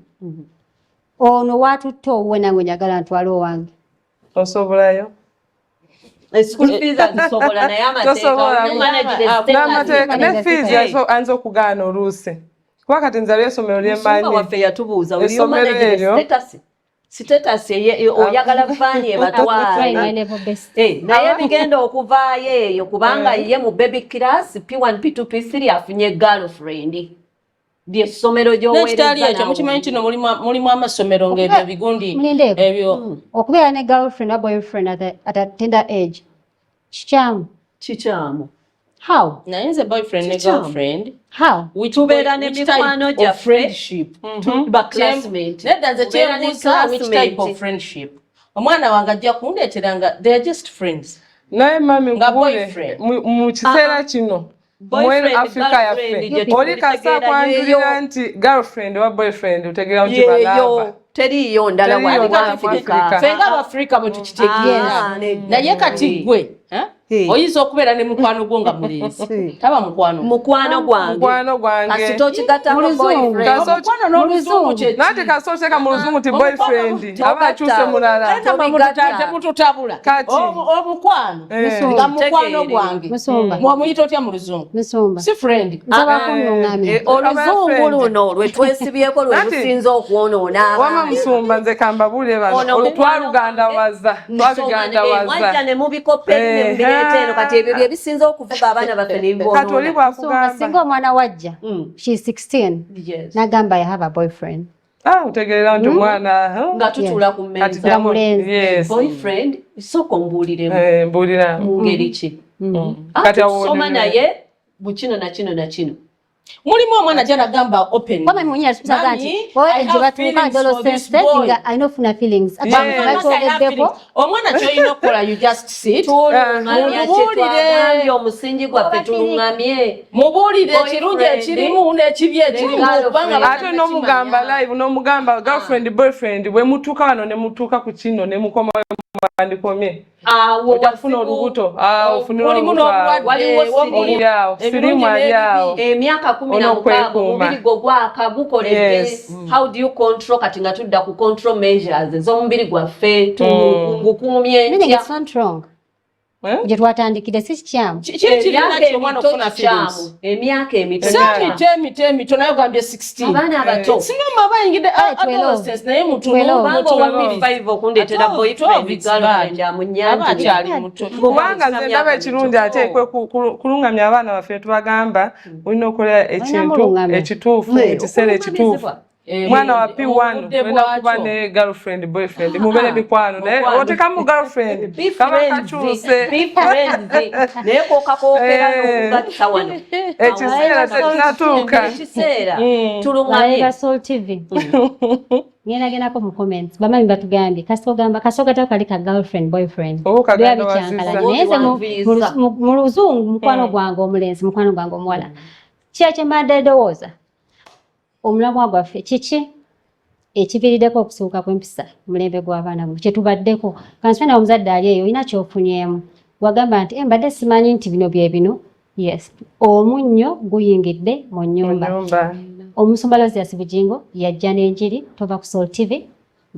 Ono watutte owuwe nange njagala ntwale owange. Osobolayo? School fees azisobola naye amateeka ne fees anza okugaana oluusi. Kuba kati nzalwa essomero ly'emmanyi. Musumba waffe yatubuuza oliyo managing status oyagala vaani ebatwala naye bigenda okuvaayo eyo kubanga ye mu baby class P1 P2 P3 afunye girlfriend lyessomero gy'oweereza mukimanyi kino mulimu amasomero ng'ebyo bigundi ebyo okubeera ne girlfriend or boyfriend at a tender age kikyamu. How? naye nze boyfriend ne girlfriend How? Tubeera ne mikwano gyaffe friendship ba classmate nedda nze kyebuuza which type of friendship omwana wange ajja kundeeteranga they are just friends naye mami nkubule mu kiseera kino mwene Afrika yaffe oli kasa kwanjulira nti girlfriend wa boyfriend utegeera nti balava teriyo ndala wali wa Afrika fenga abafrika bwe tukitegeera naye kati gwe oyinza okubeera ne mukwano gwo nga mulenzi taba mukwano gwange kasi tokigatta mu boyfriend n'oluzungu kye nati kasooteeka mu luzungu ti boyfriend aba akyuse mulala temututabula omukwano nga mukwano gwange mwamuyita otya mu luzungu si friend oluzungu luno lwe twesibyeko lwe lusinza okwonoona wama Musumba nze kambabule bano twalugandawaza wajja ne mubikopeni eno kati ebyo bye bisinza okuvuga abaana baffe kati oli bwakugamba singa omwana wajja she is 16 nagamba I have a boyfriend utegeera nti omwana nga tutula ku mmeeza boyfriend isoko mbuuliremu mbuulira mu ngeri ki kati tusoma naye bukino na kino na kino mulimu omwana gy'anagamba open kama mwenye asubiza nti gye batuuka adolescence nga alina ofuna feelings batwogeddeko omwana ky'olina okukola you just sit mubuulire omusingi gwaffe tuluŋŋamye mubuulire ekirungi ekirimu n'ekibi ekirimu ate n'omugamba live n'omugamba girlfriend boyfriend bwe mutuuka wano ne mutuuka ku kino ne mukoma wandikomye ojafuna olubuto ofunira olubuto sirimu alyawo emyaka 16 omubiri gwo gwaka gukoledde how do you control kati nga tudda ku control measures ez'omubiri gwaffe tugukuumye ntya gye twatandikire si kikyamu emyaka emito naye ogambye 16 abaana abato sinoma bayingidde adolescence naye mutunubanga okundeetera boyfriend girlfriend amunyanja kubanga nze ndaba ekirungi ate kulungamya abaana baffe tubagamba olina okukola ekintu ekituufu ekiseera ekituufu mwana wa P1 wena kuba ne girlfriend boyfriend mubere mikwano naye otekamu girlfriend kama kakyuse naye kokakokera n'okugatta wano ekiseera tekinatuuka ekiseera tulungamye Soul TV ngendagendako mu comments bamami batugambye kasogata kali ka girlfriend boyfriend naye nze mu luzungu mukwano gwange omulenzi mukwano gwange omuwala kyekye mbadde ndowooza omulamwa gwaffe kiki ekiviiriddeko okusuuka kw'empisa mulembe gw'abaana bwe kyetubaddeko kansifena omuzadde ali eyo olina kyofunyeemu wagamba nti mbadde simanyi nti bino bye bino yes omunnyo guyingidde mu nnyumba omusumba Lozias Bujingo yajja n'enjiri tova ku Soul TV